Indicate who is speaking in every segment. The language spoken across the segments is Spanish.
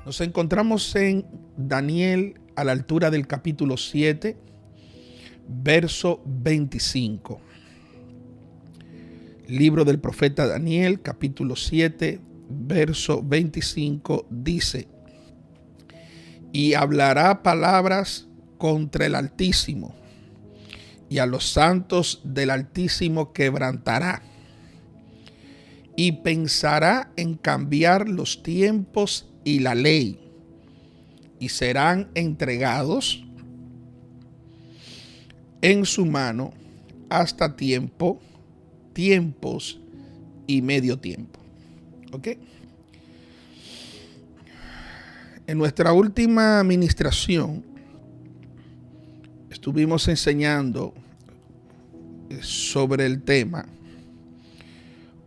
Speaker 1: Nos encontramos en Daniel a la altura del capítulo 7, verso 25. Libro del profeta Daniel, capítulo 7, verso 25, dice: y hablará palabras contra el Altísimo, y a los santos del Altísimo quebrantará, y pensará en cambiar los tiempos y la ley, y serán entregados en su mano hasta tiempos y medio tiempo. ¿Ok? En nuestra última administración estuvimos enseñando sobre el tema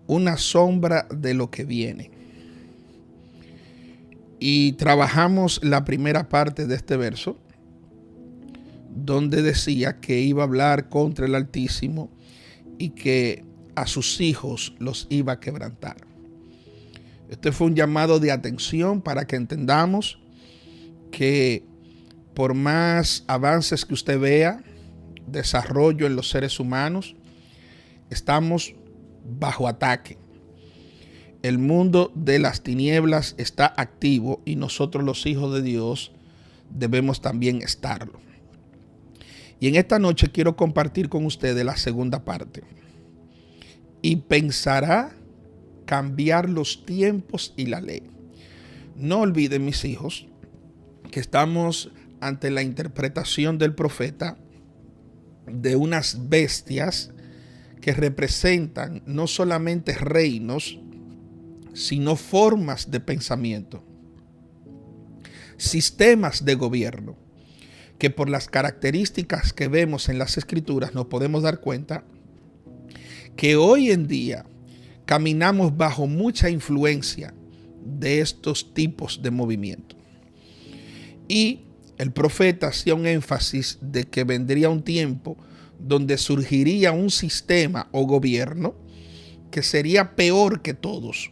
Speaker 1: una sombra de lo que viene. Y trabajamos la primera parte de este verso, donde decía que iba a hablar contra el Altísimo y que a sus hijos los iba a quebrantar. Este fue un llamado de atención para que entendamos que por más avances que usted vea, desarrollo en los seres humanos, estamos bajo ataque. El mundo de las tinieblas está activo y nosotros los hijos de Dios debemos también estarlo. Y en esta noche quiero compartir con ustedes la segunda parte. Y pensará cambiar los tiempos y la ley. No olviden, mis hijos, que estamos ante la interpretación del profeta de unas bestias que representan no solamente reinos, sino formas de pensamiento, sistemas de gobierno, que por las características que vemos en las Escrituras nos podemos dar cuenta que hoy en día caminamos bajo mucha influencia de estos tipos de movimiento. Y el profeta hacía un énfasis de que vendría un tiempo donde surgiría un sistema o gobierno que sería peor que todos,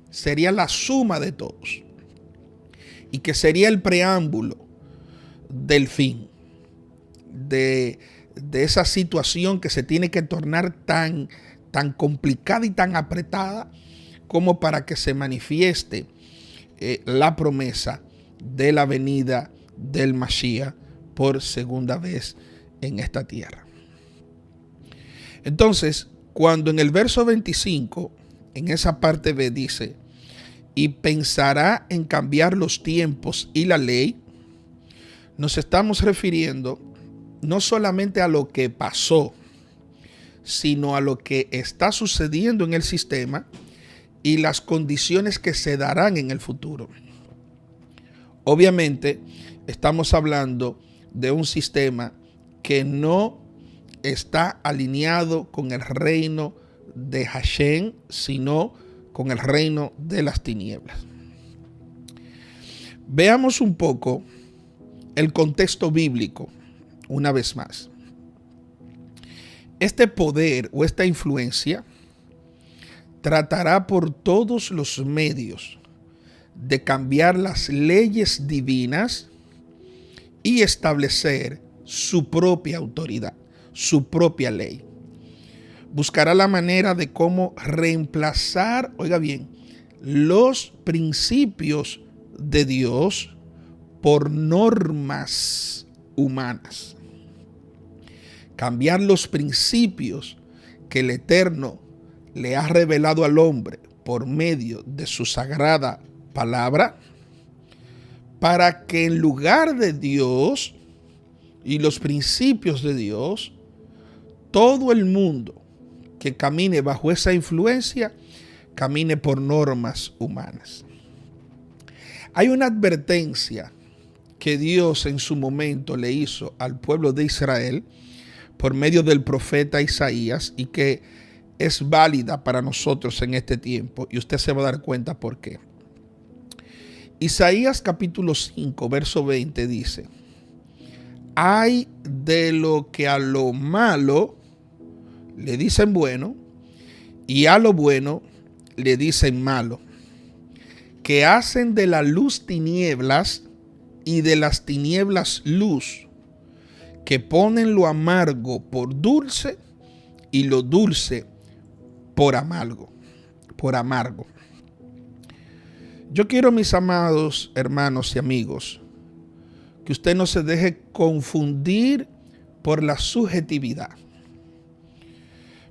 Speaker 1: sería la suma de todos, y que sería el preámbulo del fin, de esa situación que se tiene que tornar tan complicada y tan apretada como para que se manifieste la promesa de la venida del Mashiach por segunda vez en esta tierra. Entonces, cuando en el verso 25, en esa parte B dice, y pensará en cambiar los tiempos y la ley, nos estamos refiriendo no solamente a lo que pasó, sino a lo que está sucediendo en el sistema y las condiciones que se darán en el futuro. Obviamente, estamos hablando de un sistema que no está alineado con el reino de Hashem, sino con el reino de las tinieblas. Veamos un poco el contexto bíblico una vez más. Este poder o esta influencia tratará por todos los medios de cambiar las leyes divinas y establecer su propia autoridad, su propia ley. Buscará la manera de cómo reemplazar, oiga bien, los principios de Dios por normas humanas. Cambiar los principios que el Eterno le ha revelado al hombre por medio de su sagrada palabra, para que en lugar de Dios y los principios de Dios, todo el mundo que camine bajo esa influencia, camine por normas humanas. Hay una advertencia que Dios en su momento le hizo al pueblo de Israel por medio del profeta Isaías y que es válida para nosotros en este tiempo, y usted se va a dar cuenta por qué. Isaías capítulo 5, verso 20 dice: hay de lo que a lo malo le dicen bueno y a lo bueno le dicen malo, que hacen de la luz tinieblas y de las tinieblas luz, que ponen lo amargo por dulce y lo dulce por amargo, Yo quiero, mis amados hermanos y amigos, que usted no se deje confundir por la subjetividad.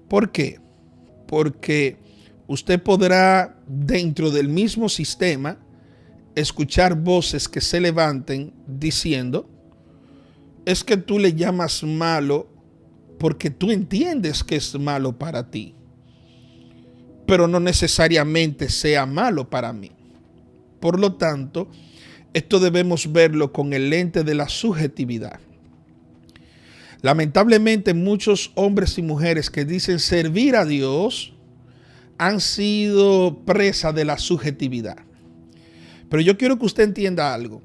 Speaker 1: ¿Por qué? Porque usted podrá, dentro del mismo sistema, escuchar voces que se levanten diciendo: es que tú le llamas malo porque tú entiendes que es malo para ti, pero no necesariamente sea malo para mí. Por lo tanto, esto debemos verlo con el lente de la subjetividad. Lamentablemente, muchos hombres y mujeres que dicen servir a Dios han sido presa de la subjetividad. Pero yo quiero que usted entienda algo,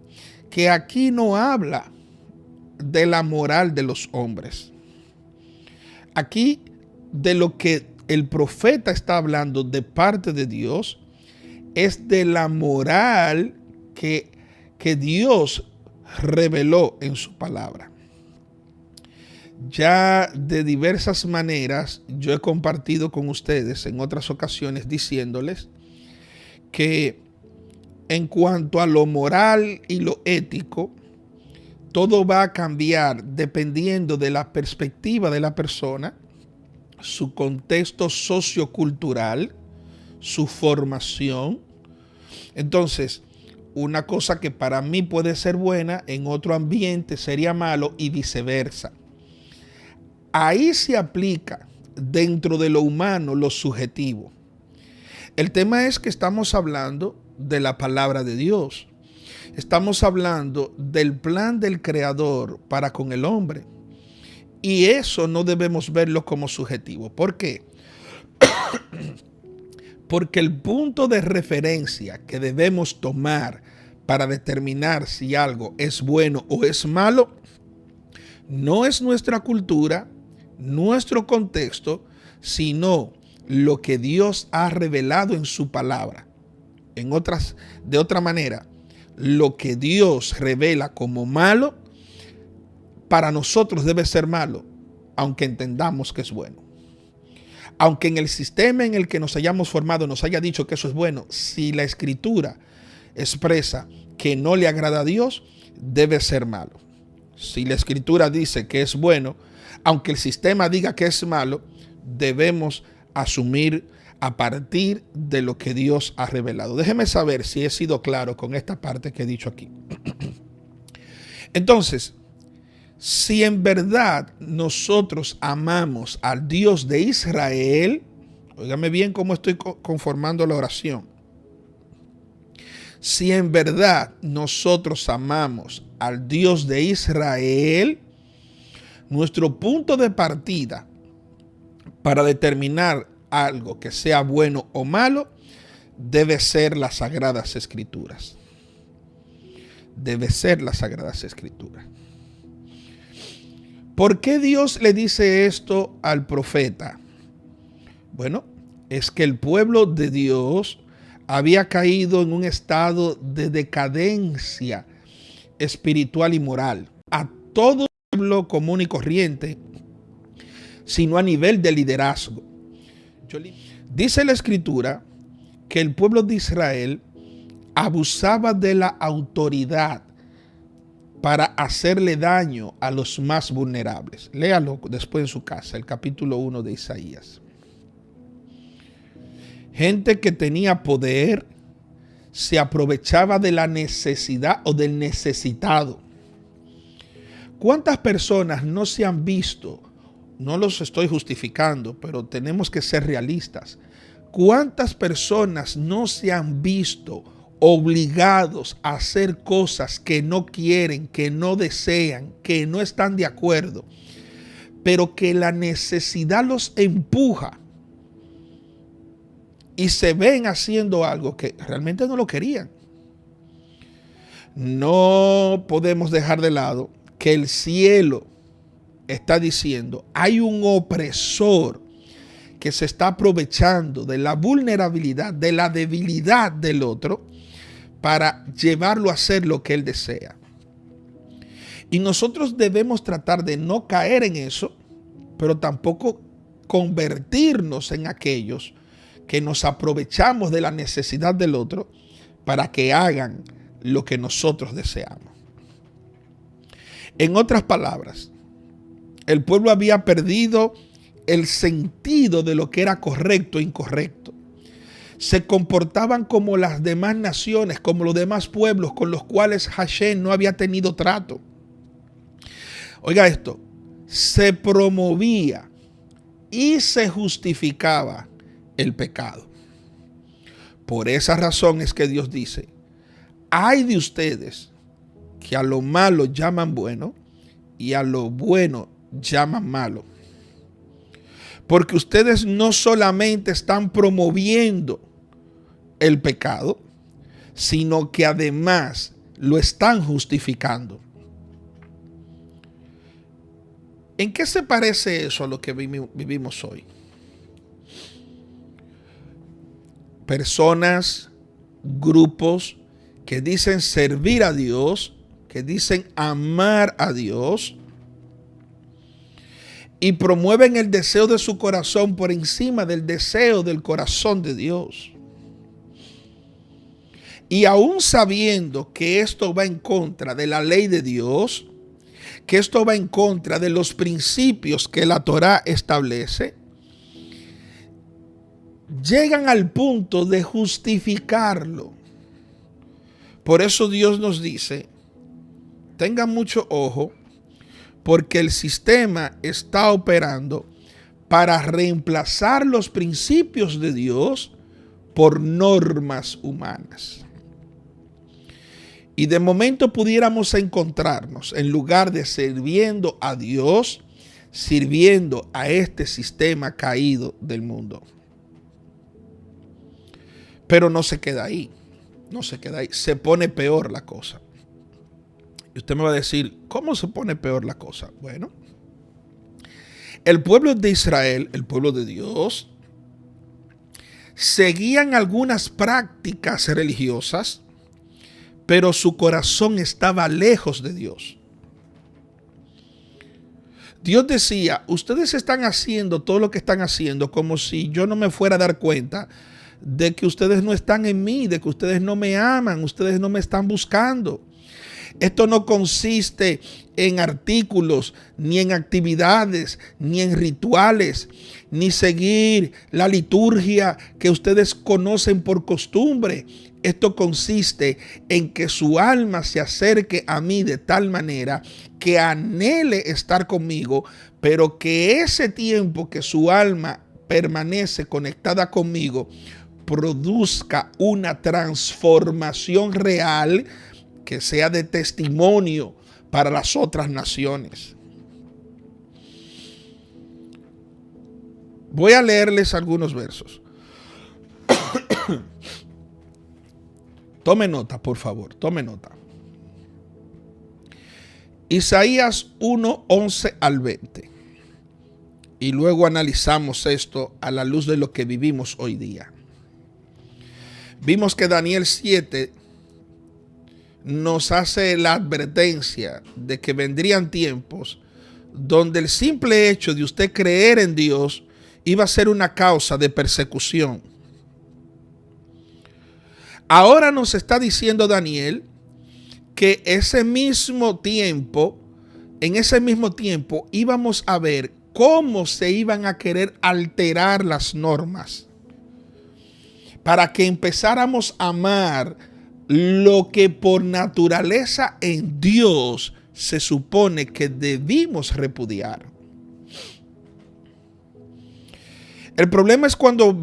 Speaker 1: que aquí no habla de la moral de los hombres. Aquí, de lo que el profeta está hablando de parte de Dios, es de la moral que Dios reveló en su palabra. Ya de diversas maneras yo he compartido con ustedes en otras ocasiones diciéndoles que en cuanto a lo moral y lo ético, todo va a cambiar dependiendo de la perspectiva de la persona, su contexto sociocultural, su formación. Entonces, una cosa que para mí puede ser buena, en otro ambiente sería malo y viceversa. Ahí se aplica dentro de lo humano lo subjetivo. El tema es que estamos hablando de la palabra de Dios. Estamos hablando del plan del Creador para con el hombre. Y eso no debemos verlo como subjetivo. ¿Por qué? Porque el punto de referencia que debemos tomar para determinar si algo es bueno o es malo no es nuestra cultura, nuestro contexto, sino lo que Dios ha revelado en su palabra. De otra manera, lo que Dios revela como malo, para nosotros debe ser malo, aunque entendamos que es bueno. Aunque en el sistema en el que nos hayamos formado nos haya dicho que eso es bueno, si la Escritura expresa que no le agrada a Dios, debe ser malo. Si la Escritura dice que es bueno, aunque el sistema diga que es malo, debemos asumir a partir de lo que Dios ha revelado. Déjeme saber si he sido claro con esta parte que he dicho aquí. Entonces, si en verdad nosotros amamos al Dios de Israel, óigame bien cómo estoy conformando la oración. Si en verdad nosotros amamos al Dios de Israel, nuestro punto de partida para determinar algo que sea bueno o malo debe ser las Sagradas Escrituras. Debe ser las Sagradas Escrituras. ¿Por qué Dios le dice esto al profeta? Bueno, es que el pueblo de Dios había caído en un estado de decadencia espiritual y moral. A todo pueblo común y corriente, sino a nivel de liderazgo. Dice la Escritura que el pueblo de Israel abusaba de la autoridad para hacerle daño a los más vulnerables. Léalo después en su casa, el capítulo 1 de Isaías. Gente que tenía poder se aprovechaba de la necesidad o del necesitado. ¿Cuántas personas no se han visto? No los estoy justificando, pero tenemos que ser realistas. ¿Cuántas personas no se han visto obligados a hacer cosas que no quieren, que no desean, que no están de acuerdo, pero que la necesidad los empuja y se ven haciendo algo que realmente no lo querían? No podemos dejar de lado que el cielo está diciendo, hay un opresor que se está aprovechando de la vulnerabilidad, de la debilidad del otro, para llevarlo a hacer lo que Él desea. Y nosotros debemos tratar de no caer en eso, pero tampoco convertirnos en aquellos que nos aprovechamos de la necesidad del otro para que hagan lo que nosotros deseamos. En otras palabras, el pueblo había perdido el sentido de lo que era correcto e incorrecto. Se comportaban como las demás naciones, como los demás pueblos con los cuales Hashem no había tenido trato. Oiga esto, se promovía y se justificaba el pecado. Por esa razón es que Dios dice, ay de ustedes que a lo malo llaman bueno y a lo bueno llaman malo. Porque ustedes no solamente están promoviendo el pecado, sino que además lo están justificando. ¿En qué se parece eso a lo que vivimos hoy? Personas, grupos que dicen servir a Dios, que dicen amar a Dios y promueven el deseo de su corazón por encima del deseo del corazón de Dios. Y aún sabiendo que esto va en contra de la ley de Dios, que esto va en contra de los principios que la Torá establece, llegan al punto de justificarlo. Por eso Dios nos dice, tengan mucho ojo, porque el sistema está operando para reemplazar los principios de Dios por normas humanas. Y de momento pudiéramos encontrarnos, en lugar de sirviendo a Dios, sirviendo a este sistema caído del mundo. Pero no se queda ahí, no se queda ahí, se pone peor la cosa. Y usted me va a decir, ¿cómo se pone peor la cosa? Bueno, el pueblo de Israel, el pueblo de Dios, seguían algunas prácticas religiosas, pero su corazón estaba lejos de Dios. Dios decía, ustedes están haciendo todo lo que están haciendo como si yo no me fuera a dar cuenta de que ustedes no están en mí, de que ustedes no me aman, ustedes no me están buscando. Esto no consiste en artículos, ni en actividades, ni en rituales, ni seguir la liturgia que ustedes conocen por costumbre. Esto consiste en que su alma se acerque a mí de tal manera que anhele estar conmigo, pero que ese tiempo que su alma permanece conectada conmigo produzca una transformación real que sea de testimonio para las otras naciones. Voy a leerles algunos versos. Tome nota, por favor, tome nota. Isaías 1, 11 al 20. Y luego analizamos esto a la luz de lo que vivimos hoy día. Vimos que Daniel 7 nos hace la advertencia de que vendrían tiempos donde el simple hecho de usted creer en Dios iba a ser una causa de persecución. Ahora nos está diciendo Daniel que en ese mismo tiempo íbamos a ver cómo se iban a querer alterar las normas para que empezáramos a amar lo que por naturaleza en Dios se supone que debimos repudiar. El problema es cuando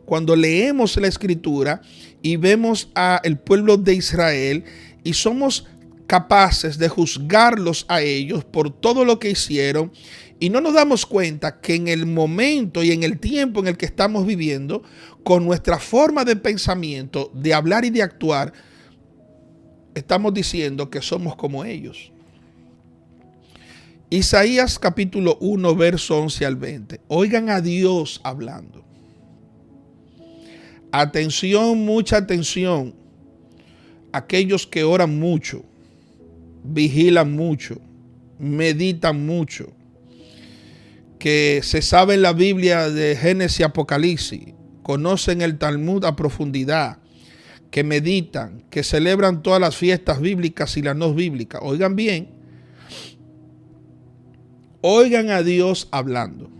Speaker 1: cuando leemos la Escritura y vemos al pueblo de Israel y somos capaces de juzgarlos a ellos por todo lo que hicieron y no nos damos cuenta que en el momento y en el tiempo en el que estamos viviendo, con nuestra forma de pensamiento, de hablar y de actuar, estamos diciendo que somos como ellos. Isaías capítulo 1, verso 11 al 20. Oigan a Dios hablando. Atención, mucha atención. Aquellos que oran mucho, vigilan mucho, meditan mucho, que se saben la Biblia de Génesis y Apocalipsis, conocen el Talmud a profundidad, que meditan, que celebran todas las fiestas bíblicas y las no bíblicas. Oigan bien, oigan a Dios hablando.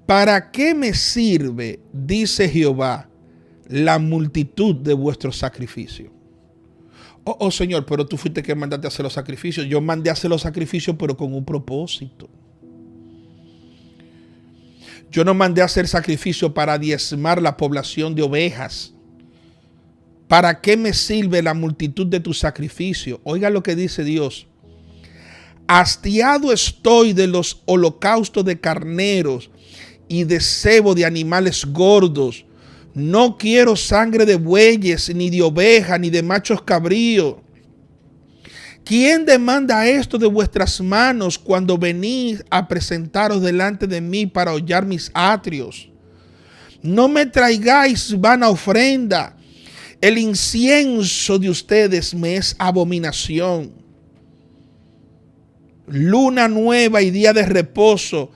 Speaker 1: ¿Para qué me sirve, dice Jehová, la multitud de vuestros sacrificios? Oh Señor, pero tú fuiste que mandaste a hacer los sacrificios. Yo mandé a hacer los sacrificios, pero con un propósito. Yo no mandé a hacer sacrificio para diezmar la población de ovejas. ¿Para qué me sirve la multitud de tus sacrificios? Oiga lo que dice Dios. Hastiado estoy de los holocaustos de carneros y de cebo de animales gordos. No quiero sangre de bueyes, ni de ovejas, ni de machos cabríos. ¿Quién demanda esto de vuestras manos cuando venís a presentaros delante de mí para hollar mis atrios? No me traigáis vana ofrenda. El incienso de ustedes me es abominación. Luna nueva y día de reposo,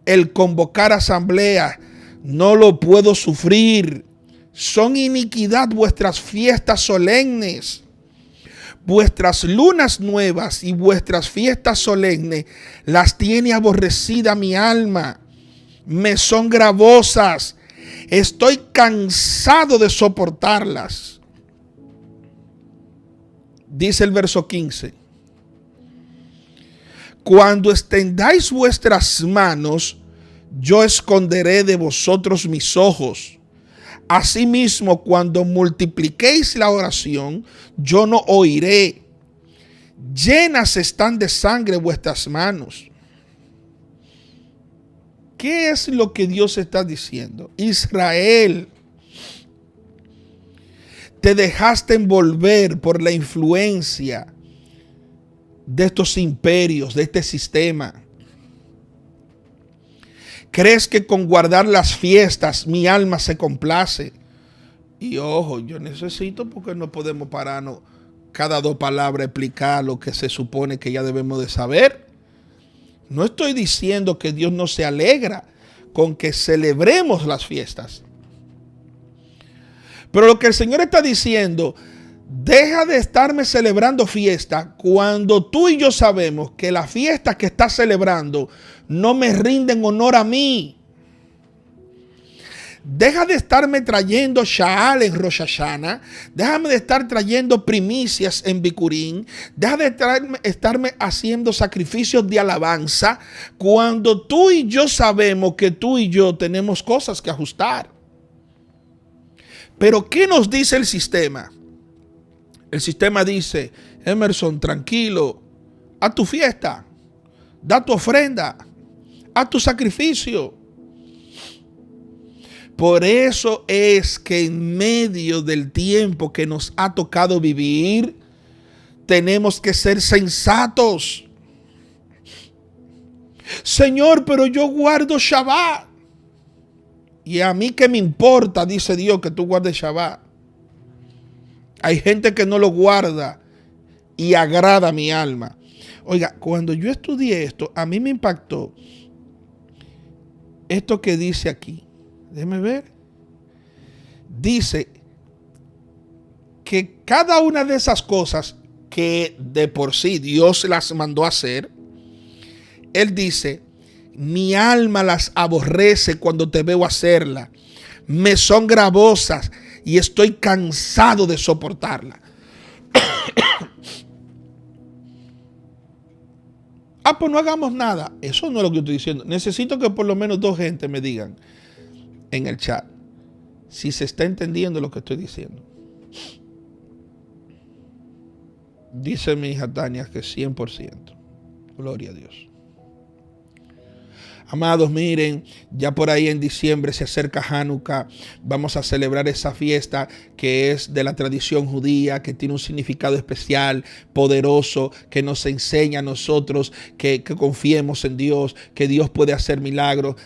Speaker 1: el convocar asamblea, no lo puedo sufrir. Son iniquidad vuestras fiestas solemnes. Vuestras lunas nuevas y vuestras fiestas solemnes las tiene aborrecida mi alma. Me son gravosas. Estoy cansado de soportarlas. Dice el verso 15. Cuando extendáis vuestras manos, yo esconderé de vosotros mis ojos. Asimismo, cuando multipliquéis la oración, yo no oiré. Llenas están de sangre vuestras manos. ¿Qué es lo que Dios está diciendo? Israel, te dejaste envolver por la influencia de estos imperios, de este sistema. ¿Crees que con guardar las fiestas mi alma se complace? Y ojo, yo necesito, porque no podemos pararnos cada dos palabras a explicar lo que se supone que ya debemos de saber. No estoy diciendo que Dios no se alegra con que celebremos las fiestas. Pero lo que el Señor está diciendo, deja de estarme celebrando fiesta cuando tú y yo sabemos que la fiesta que estás celebrando no me rinden honor a mí. Deja de estarme trayendo Shaal en Rosh Hashanah. Déjame de estar trayendo primicias en Bikurim. Deja de estarme haciendo sacrificios de alabanza cuando tú y yo sabemos que tú y yo tenemos cosas que ajustar. Pero ¿qué nos dice el sistema? El sistema dice, Emerson, tranquilo, haz tu fiesta, da tu ofrenda, haz tu sacrificio. Por eso es que en medio del tiempo que nos ha tocado vivir, tenemos que ser sensatos. Señor, pero yo guardo Shabbat. Y a mí qué me importa, dice Dios, que tú guardes Shabbat. Hay gente que no lo guarda y agrada a mi alma. Oiga, cuando yo estudié esto, a mí me impactó esto que dice aquí. Déjeme ver. Dice que cada una de esas cosas que de por sí Dios las mandó a hacer, Él dice, mi alma las aborrece cuando te veo hacerla. Me son gravosas y estoy cansado de soportarla. Pues no hagamos nada. Eso no es lo que yo estoy diciendo. Necesito que por lo menos dos gente me digan en el chat si se está entendiendo lo que estoy diciendo. Dice mi hija Tania que 100%. Gloria a Dios. Amados, miren, ya por ahí en diciembre se acerca Hanukkah. Vamos a celebrar esa fiesta que es de la tradición judía, que tiene un significado especial, poderoso, que nos enseña a nosotros que confiemos en Dios, que Dios puede hacer milagros.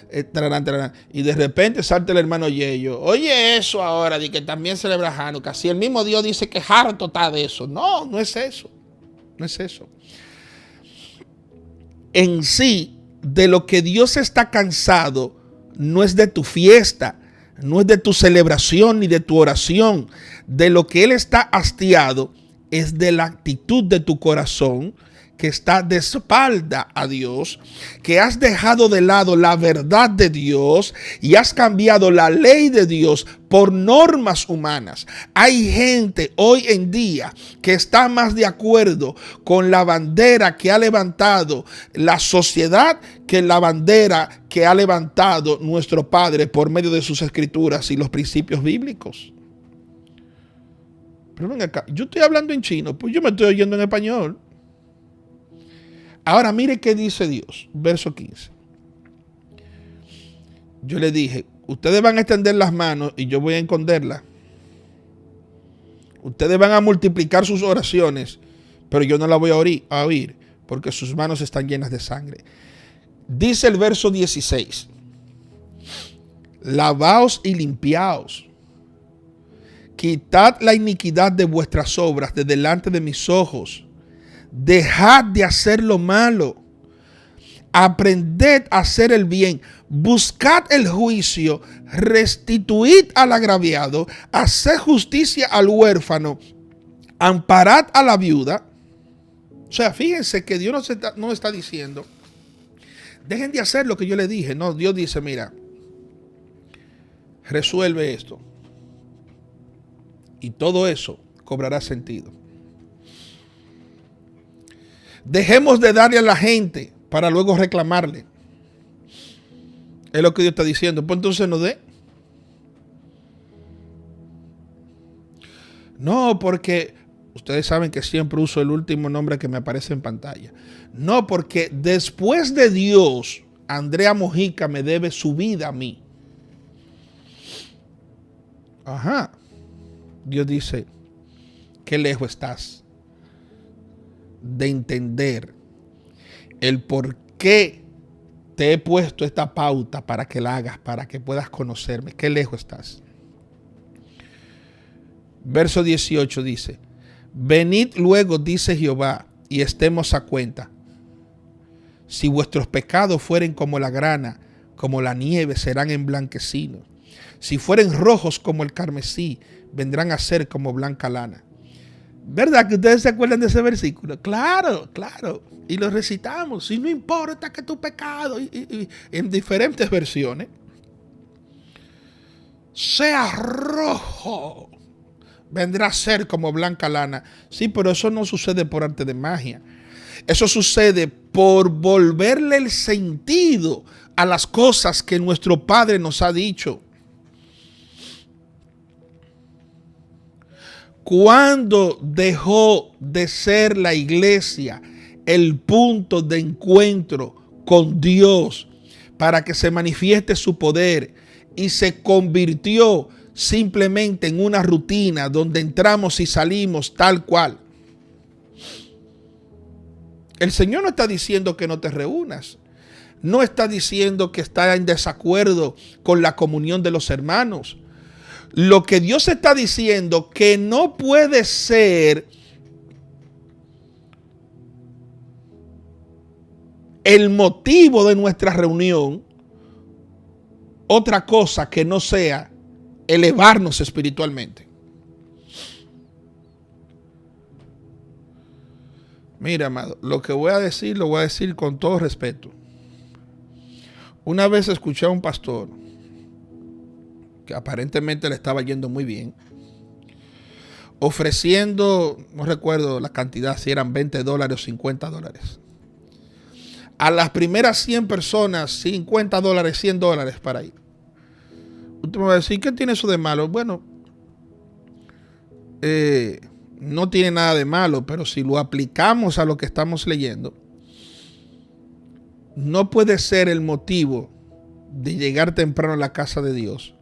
Speaker 1: Y de repente salta el hermano Yeyo. Oye, eso ahora de que también celebra Hanukkah. Si el mismo Dios dice que harto está de eso. No, no es eso. No es eso. En sí, de lo que Dios está cansado no es de tu fiesta, no es de tu celebración ni de tu oración. De lo que Él está hastiado es de la actitud de tu corazón, que está de espalda a Dios, que has dejado de lado la verdad de Dios y has cambiado la ley de Dios por normas humanas. Hay gente hoy en día que está más de acuerdo con la bandera que ha levantado la sociedad que la bandera que ha levantado nuestro Padre por medio de sus escrituras y los principios bíblicos. Pero ven acá, yo estoy hablando en chino, pues yo me estoy oyendo en español. Ahora mire qué dice Dios, verso 15. Yo le dije, ustedes van a extender las manos y yo voy a esconderlas. Ustedes van a multiplicar sus oraciones, pero yo no las voy a oír porque sus manos están llenas de sangre. Dice el verso 16, lavaos y limpiaos. Quitad la iniquidad de vuestras obras de delante de mis ojos. Dejad de hacer lo malo. Aprended a hacer el bien. Buscad el juicio. Restituid al agraviado. Haced justicia al huérfano. Amparad a la viuda. O sea, fíjense que Dios no está diciendo, dejen de hacer lo que yo le dije. No, Dios dice, mira, resuelve esto. Y todo eso cobrará sentido. Dejemos de darle a la gente para luego reclamarle. Es lo que Dios está diciendo. Pues entonces no dé. No, porque ustedes saben que siempre uso el último nombre que me aparece en pantalla. No, porque después de Dios, Andrea Mojica me debe su vida a mí. Ajá. Dios dice, qué lejos estás de entender el por qué te he puesto esta pauta para que la hagas, para que puedas conocerme. Qué lejos estás. Verso 18 dice, venid luego, dice Jehová, y estemos a cuenta. Si vuestros pecados fueren como la grana, como la nieve, serán emblanquecidos. Si fueren rojos como el carmesí, vendrán a ser como blanca lana. ¿Verdad que ustedes se acuerdan de ese versículo? Claro, claro. Y lo recitamos. Y no importa que tu pecado, y en diferentes versiones, sea rojo, vendrá a ser como blanca lana. Sí, pero eso no sucede por arte de magia. Eso sucede por volverle el sentido a las cosas que nuestro Padre nos ha dicho. ¿Cuándo dejó de ser la iglesia el punto de encuentro con Dios para que se manifieste su poder y se convirtió simplemente en una rutina donde entramos y salimos tal cual? El Señor no está diciendo que no te reúnas. No está diciendo que está en desacuerdo con la comunión de los hermanos. Lo que Dios está diciendo que no puede ser el motivo de nuestra reunión otra cosa que no sea elevarnos espiritualmente. Mira, amado, lo que voy a decir, lo voy a decir con todo respeto. Una vez escuché a un pastor que aparentemente le estaba yendo muy bien, ofreciendo, no recuerdo la cantidad, si eran $20 o $50. A las primeras 100 personas, $50, $100 para ir. Usted me va a decir, ¿qué tiene eso de malo? Bueno, no tiene nada de malo, pero si lo aplicamos a lo que estamos leyendo, no puede ser el motivo de llegar temprano a la casa de Dios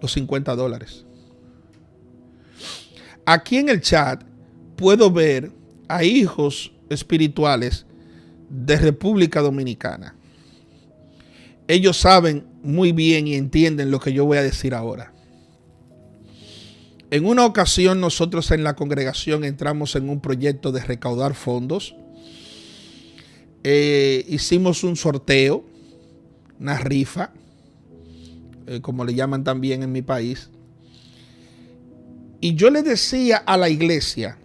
Speaker 1: los $50. Aquí en el chat puedo ver a hijos espirituales de República Dominicana. Ellos saben muy bien y entienden lo que yo voy a decir ahora. En una ocasión nosotros en la congregación entramos en un proyecto de recaudar fondos. Hicimos un sorteo, una rifa, como le llaman también en mi país. Y yo le decía a la iglesia,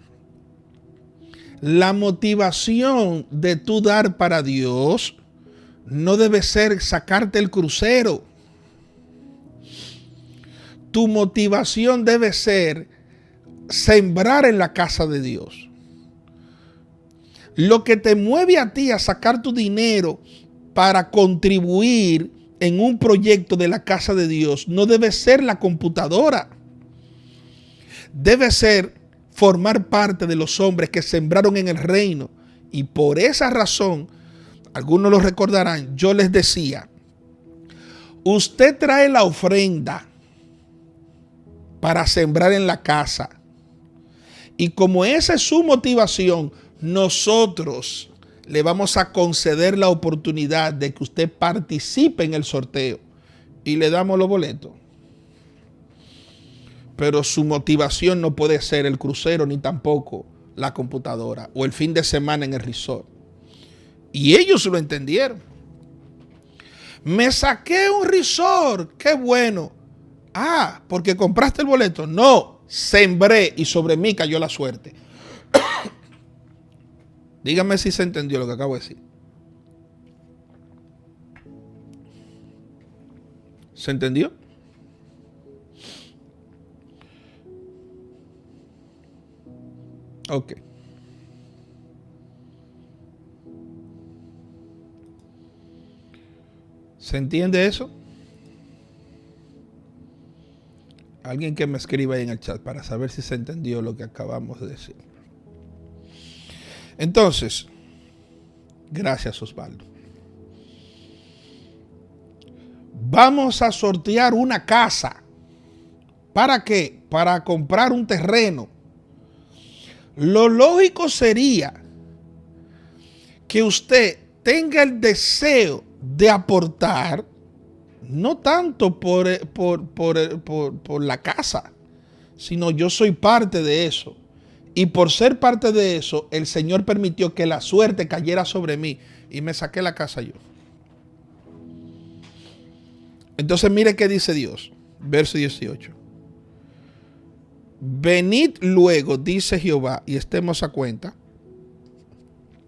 Speaker 1: la motivación de tú dar para Dios no debe ser sacarte el crucero. Tu motivación debe ser sembrar en la casa de Dios. Lo que te mueve a ti a sacar tu dinero para contribuir en un proyecto de la casa de Dios no debe ser la computadora. Debe ser formar parte de los hombres que sembraron en el reino. Y por esa razón, algunos lo recordarán, yo les decía, usted trae la ofrenda para sembrar en la casa. Y como esa es su motivación, nosotros le vamos a conceder la oportunidad de que usted participe en el sorteo y le damos los boletos. Pero su motivación no puede ser el crucero ni tampoco la computadora o el fin de semana en el resort. Y ellos lo entendieron. Me saqué un resort, qué bueno. Ah, porque compraste el boleto. No, sembré y sobre mí cayó la suerte. Dígame si se entendió lo que acabo de decir. ¿Se entendió? Ok. ¿Se entiende eso? Alguien que me escriba ahí en el chat para saber si se entendió lo que acabamos de decir. Entonces, gracias Osvaldo. Vamos a sortear una casa. ¿Para qué? Para comprar un terreno. Lo lógico sería que usted tenga el deseo de aportar, no tanto por la casa, sino yo soy parte de eso. Y por ser parte de eso, el Señor permitió que la suerte cayera sobre mí y me saqué la casa yo. Entonces mire qué dice Dios, verso 18. Venid luego, dice Jehová, y estemos a cuenta.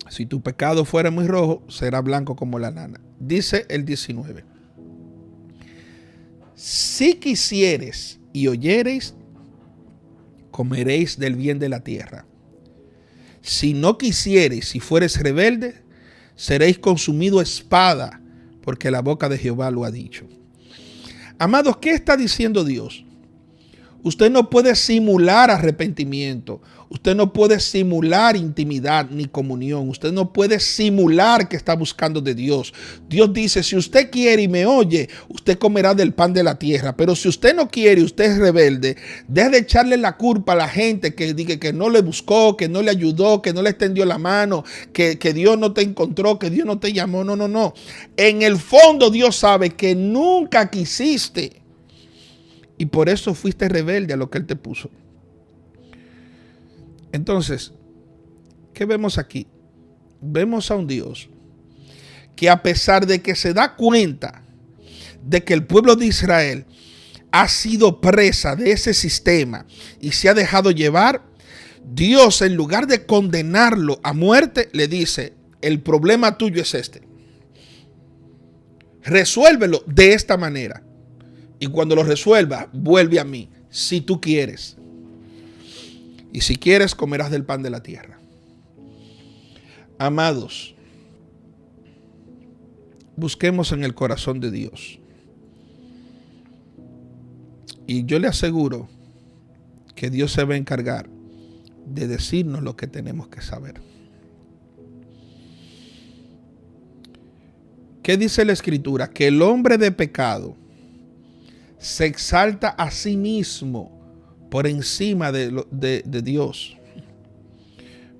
Speaker 1: Si tu pecado fuera muy rojo, será blanco como la lana. Dice el 19. Si quisieres y oyereis, comeréis del bien de la tierra. Si no quisiereis y fueres rebelde, seréis consumido a espada, porque la boca de Jehová lo ha dicho. Amados, ¿qué está diciendo Dios? Usted no puede simular arrepentimiento. Usted no puede simular intimidad ni comunión. Usted no puede simular que está buscando de Dios. Dios dice, si usted quiere y me oye, usted comerá del pan de la tierra. Pero si usted no quiere y usted es rebelde, deje de echarle la culpa a la gente que diga que no le buscó, que no le ayudó, que no le extendió la mano, que Dios no te encontró, que Dios no te llamó. No, no, no. En el fondo Dios sabe que nunca quisiste. Y por eso fuiste rebelde a lo que Él te puso. Entonces, ¿qué vemos aquí? Vemos a un Dios que a pesar de que se da cuenta de que el pueblo de Israel ha sido presa de ese sistema y se ha dejado llevar, Dios en lugar de condenarlo a muerte, le dice, el problema tuyo es este. Resuélvelo de esta manera. Y cuando lo resuelva, vuelve a mí, si tú quieres. Y si quieres, comerás del pan de la tierra. Amados, busquemos en el corazón de Dios. Y yo le aseguro que Dios se va a encargar de decirnos lo que tenemos que saber. ¿Qué dice la Escritura? Que el hombre de pecado se exalta a sí mismo por encima de Dios.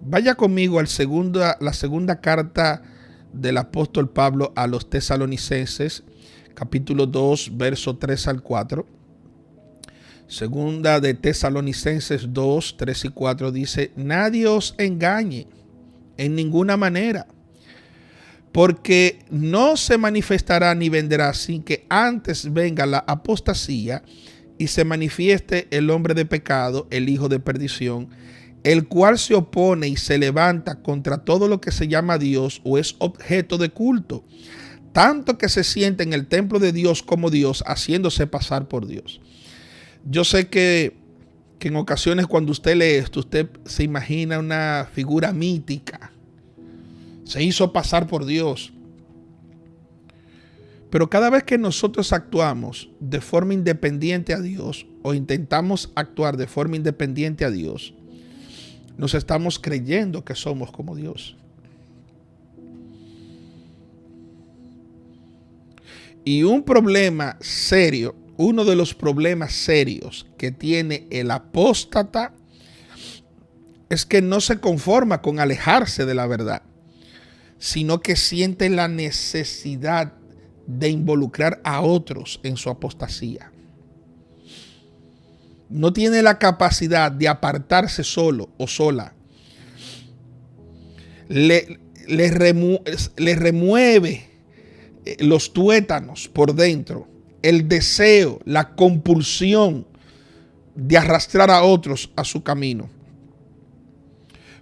Speaker 1: Vaya conmigo la segunda carta del apóstol Pablo a los tesalonicenses, capítulo 2, verso 3 al 4. Segunda de Tesalonicenses 2, 3 y 4 dice: nadie os engañe en ninguna manera, porque no se manifestará ni vendrá sin que antes venga la apostasía y se manifieste el hombre de pecado, el hijo de perdición, el cual se opone y se levanta contra todo lo que se llama Dios o es objeto de culto, tanto que se siente en el templo de Dios como Dios, haciéndose pasar por Dios. Yo sé que en ocasiones cuando usted lee esto, usted se imagina una figura mítica. Se hizo pasar por Dios. Pero cada vez que nosotros actuamos de forma independiente a Dios o intentamos actuar de forma independiente a Dios, nos estamos creyendo que somos como Dios. Y un problema serio, uno de los problemas serios que tiene el apóstata es que no se conforma con alejarse de la verdad, sino que siente la necesidad de involucrar a otros en su apostasía. No tiene la capacidad de apartarse solo o sola. Le remueve los tuétanos por dentro, el deseo, la compulsión de arrastrar a otros a su camino.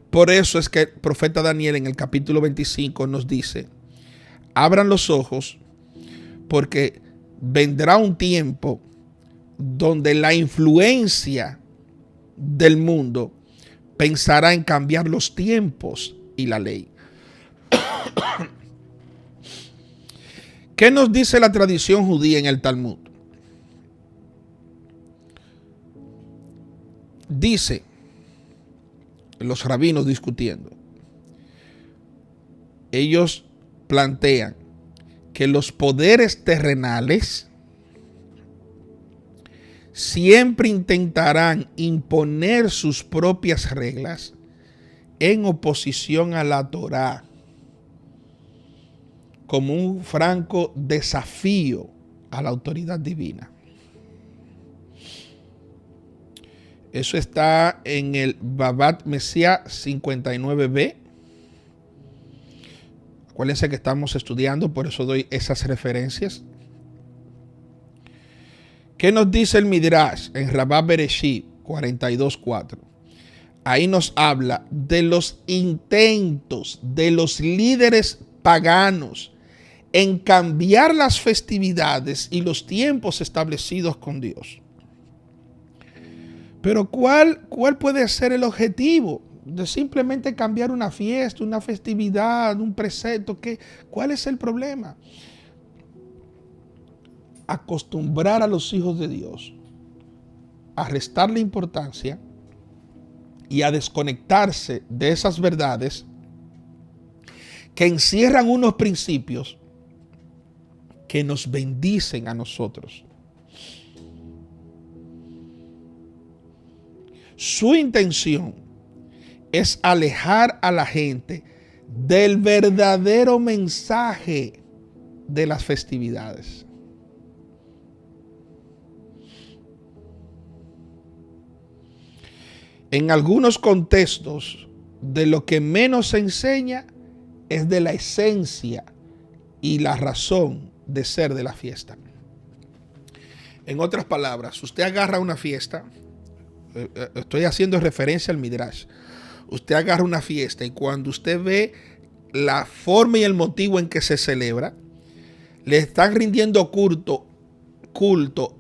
Speaker 1: Por eso es que el profeta Daniel en el capítulo 25 nos dice: abran los ojos, porque vendrá un tiempo donde la influencia del mundo pensará en cambiar los tiempos y la ley. ¿Qué nos dice la tradición judía en el Talmud? Dice, los rabinos discutiendo, ellos plantean que los poderes terrenales siempre intentarán imponer sus propias reglas en oposición a la Torá, como un franco desafío a la autoridad divina. Eso está en el Babat Mesías 59b. Acuérdense que estamos estudiando, por eso doy esas referencias. ¿Qué nos dice el Midrash en Rabá Bereshit 42.4? Ahí nos habla de los intentos de los líderes paganos en cambiar las festividades y los tiempos establecidos con Dios. Pero ¿cuál puede ser el objetivo de simplemente cambiar una fiesta, una festividad, un precepto? ¿Cuál es el problema? Acostumbrar a los hijos de Dios a restarle importancia y a desconectarse de esas verdades que encierran unos principios que nos bendicen a nosotros. Su intención es alejar a la gente del verdadero mensaje de las festividades. En algunos contextos, de lo que menos se enseña es de la esencia y la razón de ser de la fiesta. En otras palabras, usted agarra una fiesta, estoy haciendo referencia al Midrash, usted agarra una fiesta y cuando usted ve la forma y el motivo en que se celebra, le están rindiendo culto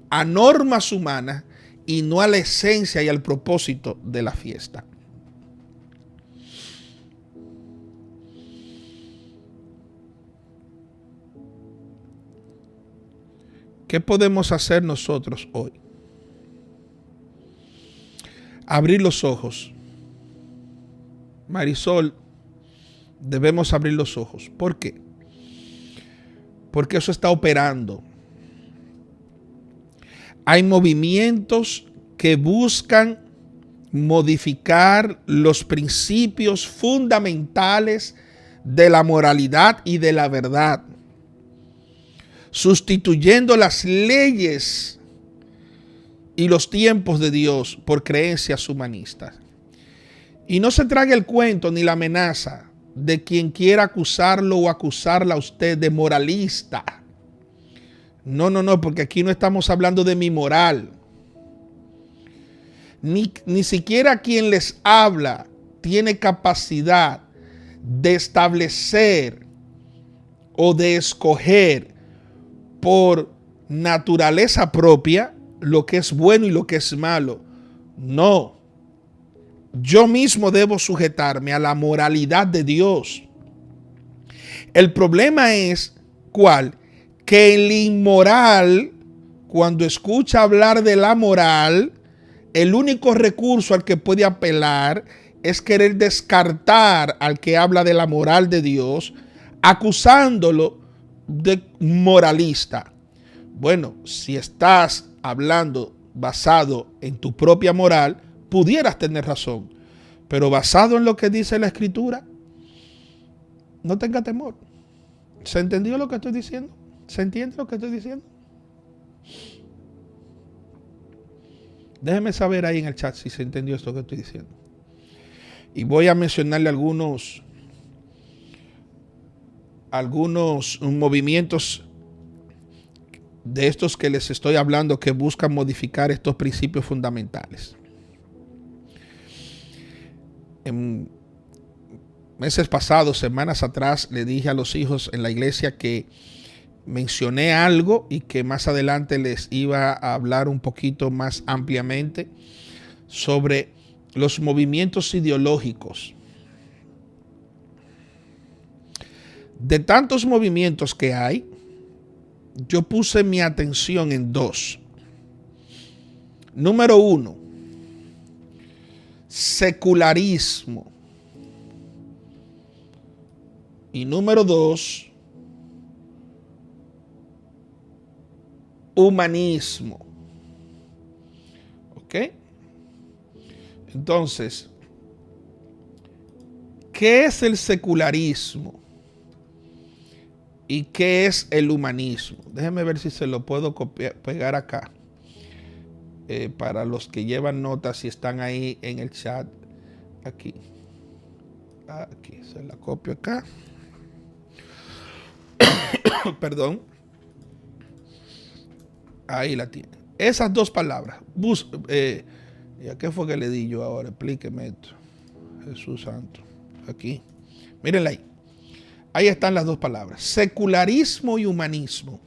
Speaker 1: a normas humanas y no a la esencia y al propósito de la fiesta. ¿Qué podemos hacer nosotros hoy? Abrir los ojos. Marisol, debemos abrir los ojos. ¿Por qué? porque eso está operando. Hay movimientos que buscan modificar los principios fundamentales de la moralidad y de la verdad, sustituyendo las leyes y los tiempos de Dios por creencias humanistas. Y no se trague el cuento ni la amenaza de quien quiera acusarlo o acusarla a usted de moralista. No, porque aquí no estamos hablando de mi moral. Ni siquiera quien les habla tiene capacidad de establecer o de escoger por naturaleza propia lo que es bueno y lo que es malo. No. Yo mismo debo sujetarme a la moralidad de Dios. El problema es, ¿cuál? Que el inmoral, cuando escucha hablar de la moral, el único recurso al que puede apelar es querer descartar al que habla de la moral de Dios, acusándolo de moralista. Bueno, si estás hablando basado en tu propia moral, pudieras tener razón, pero basado en lo que dice la Escritura, no tenga temor. ¿Se entendió lo que estoy diciendo? ¿Se entiende lo que estoy diciendo? Déjeme saber ahí en el chat si se entendió esto que estoy diciendo. Y voy a mencionarle algunos movimientos de estos que les estoy hablando que buscan modificar estos principios fundamentales. En meses pasados, semanas atrás, le dije a los hijos en la iglesia que mencioné algo y que más adelante les iba a hablar un poquito más ampliamente sobre los movimientos ideológicos. De tantos movimientos que hay, yo puse mi atención en dos. Número uno, secularismo. Y número dos, humanismo. ¿Ok? Entonces, ¿qué es el secularismo? ¿Y qué es el humanismo? Déjenme ver si se lo puedo pegar acá. Para los que llevan notas y están ahí en el chat. Aquí. Aquí, se la copio acá. Perdón. Ahí la tiene. Esas dos palabras. ¿Y a qué fue que le di yo ahora? Explíqueme esto. Jesús Santo. Aquí. Mírenla ahí. Ahí están las dos palabras. Secularismo y humanismo.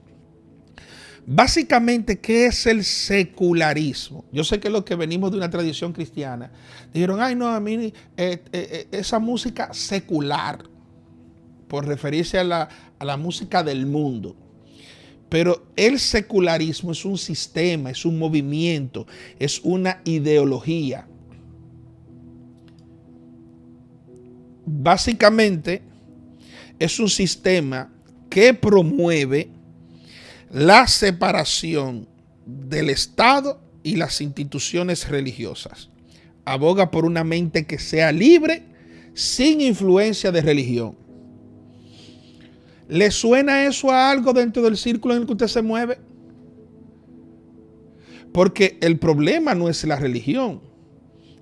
Speaker 1: Básicamente, ¿qué es el secularismo? Yo sé que los que venimos de una tradición cristiana dijeron, ay no, a mí esa música secular, por referirse a la música del mundo. Pero el secularismo es un sistema, es un movimiento, es una ideología. Básicamente, es un sistema que promueve la separación del Estado y las instituciones religiosas. Aboga por una mente que sea libre, sin influencia de religión. ¿Le suena eso a algo dentro del círculo en el que usted se mueve? Porque el problema no es la religión.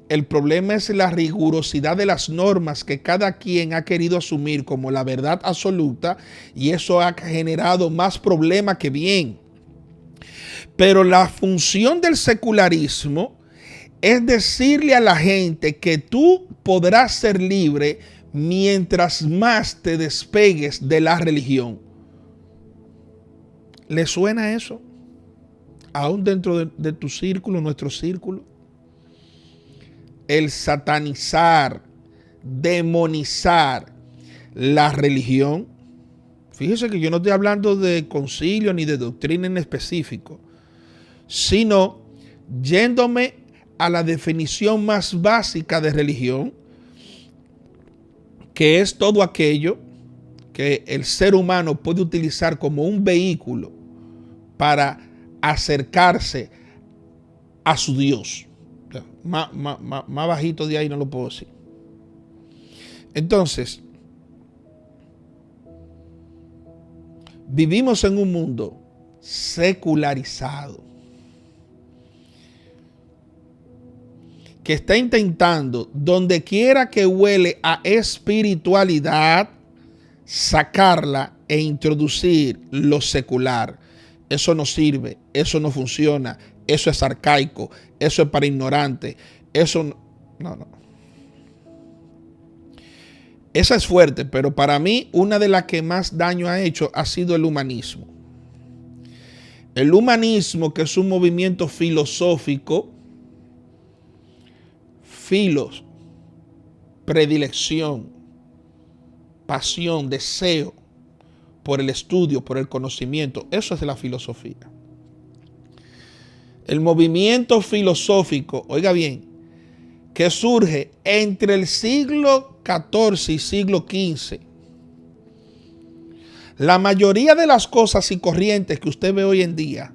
Speaker 1: El problema es la rigurosidad de las normas que cada quien ha querido asumir como la verdad absoluta, y eso ha generado más problema que bien. Pero la función del secularismo es decirle a la gente que tú podrás ser libre mientras más te despegues de la religión. ¿Le suena eso? Aún dentro de tu círculo, nuestro círculo. El satanizar, demonizar la religión. Fíjese que yo no estoy hablando de concilio ni de doctrina en específico, sino yéndome a la definición más básica de religión, que es todo aquello que el ser humano puede utilizar como un vehículo para acercarse a su Dios. Más bajito de ahí no lo puedo decir. Entonces, vivimos en un mundo secularizado que está intentando, donde quiera que huele a espiritualidad, sacarla e introducir lo secular. Eso no sirve, eso no funciona, eso es arcaico, eso es para ignorantes, eso no. Esa es fuerte, pero para mí una de las que más daño ha hecho ha sido el humanismo. El humanismo, que es un movimiento filosófico, predilección, pasión, deseo por el estudio, por el conocimiento. Eso es la filosofía. El movimiento filosófico, oiga bien, que surge entre el siglo XIV y siglo XV. La mayoría de las cosas y corrientes que usted ve hoy en día,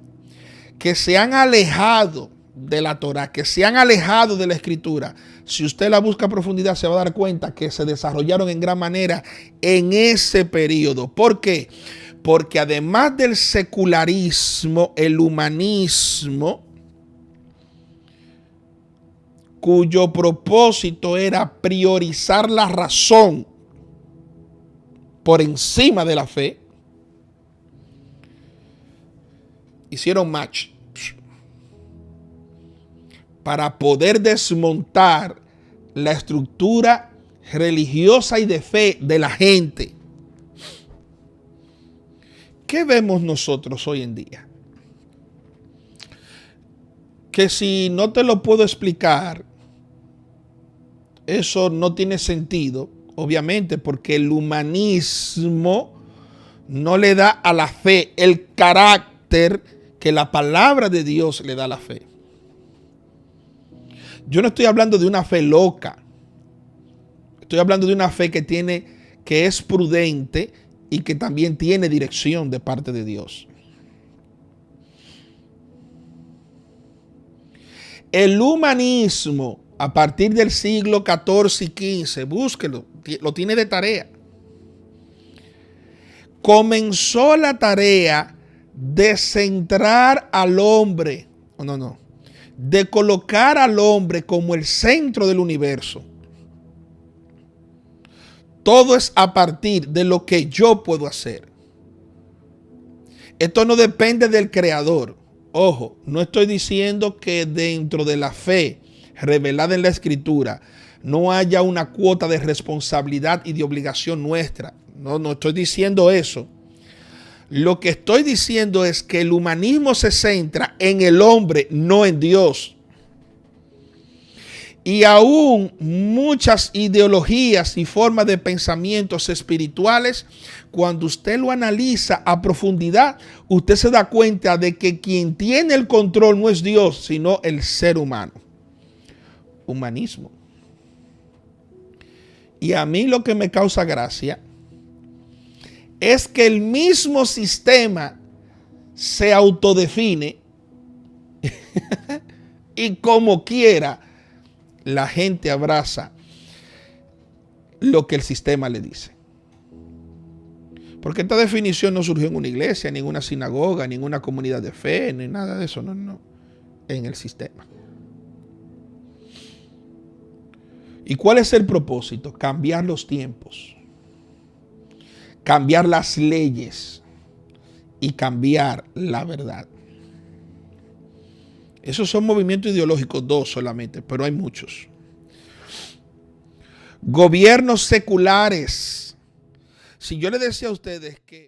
Speaker 1: que se han alejado de la Torá, que se han alejado de la Escritura, si usted la busca a profundidad se va a dar cuenta que se desarrollaron en gran manera en ese periodo. ¿Por qué? Porque además del secularismo, el humanismo, cuyo propósito era priorizar la razón por encima de la fe, hicieron match para poder desmontar la estructura religiosa y de fe de la gente. ¿Qué vemos nosotros hoy en día? Que si no te lo puedo explicar, eso no tiene sentido, obviamente, porque el humanismo no le da a la fe el carácter que la palabra de Dios le da a la fe. Yo no estoy hablando de una fe loca. Estoy hablando de una fe que es prudente y que también tiene dirección de parte de Dios. El humanismo, a partir del siglo XIV y XV, búsquelo, lo tiene de tarea. Comenzó la tarea de centrar al hombre, de colocar al hombre como el centro del universo. Todo es a partir de lo que yo puedo hacer. Esto no depende del creador. Ojo, no estoy diciendo que dentro de la fe revelada en la Escritura no haya una cuota de responsabilidad y de obligación nuestra. No estoy diciendo eso. Lo que estoy diciendo es que el humanismo se centra en el hombre, no en Dios. Y aún muchas ideologías y formas de pensamientos espirituales, cuando usted lo analiza a profundidad, usted se da cuenta de que quien tiene el control no es Dios, sino el ser humano. Humanismo. Y a mí lo que me causa gracia es que el mismo sistema se autodefine y como quiera la gente abraza lo que el sistema le dice. Porque esta definición no surgió en una iglesia, ni en una sinagoga, ni en una comunidad de fe, ni nada de eso, no. En el sistema. ¿Y cuál es el propósito? Cambiar los tiempos, cambiar las leyes y cambiar la verdad. Esos son movimientos ideológicos, dos solamente, pero hay muchos. Gobiernos seculares. Si yo le decía a ustedes que